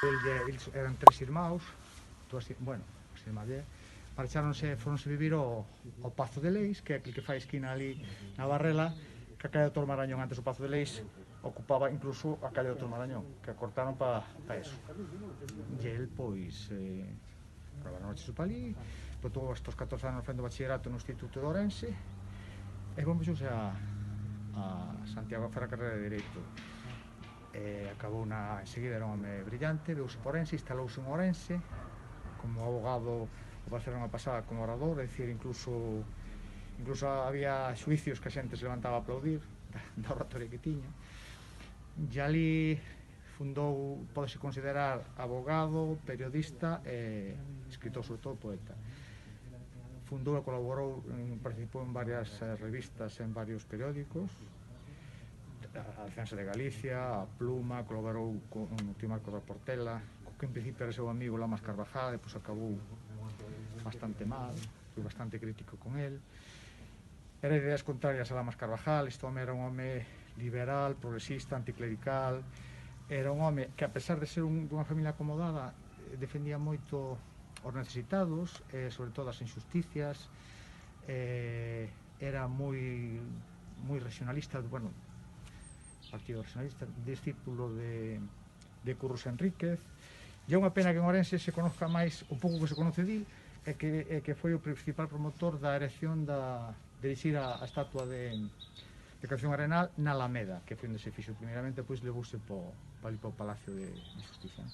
Eles eran tres irmãos, bueno, as irmás dele, marcháronse, foronse vivir ao Pazo de Leis, que é aquel que fai esquina ali na Barrela, que a calle do Tormarañón, antes o Pazo de Leis, ocupaba incluso a calle do Tormarañón, que a cortaron para eso. E el, pois, acabaron a noche para ali, botou estos 14 anos facendo bachillerato no Instituto de Ourense, e bomboxouse a Santiago a facer a carreira de Dereito. Acabou enseguida, era un home brillante, veuse por Ourense, instalouse en Ourense, como abogado, o Barcelona pasaba como orador, é dicir, incluso había xuicios que a xente se levantaba a aplaudir da oratoria que tiña. E ali fundou, podese considerar abogado, periodista e escritor, sobre todo poeta. Fundou e colaborou, participou en varias revistas, en varios periódicos, a Defensa de Galicia, a Pluma, colaborou con o Tío Marcos da Portela, que en principio era seu amigo Lamas Carvajal, e depois acabou bastante mal, foi bastante crítico con el. Era ideas contrarias a Lamas Carvajal, este home era un home liberal, progresista, anticlerical, era un home que, a pesar de ser dunha familia acomodada, defendía moito os necesitados, sobre todo as injusticias, era moi regionalista, bueno, partido regionalista, discípulo de Curros Enríquez. E é unha pena que en Ourense se conozca máis, o pouco que se conoce dil, é que foi o principal promotor da erección de erixir a estatua de Concepción Arenal na Alameda, que foi onde se fixo primeiramente, depois levouse para o Palacio de Justicia.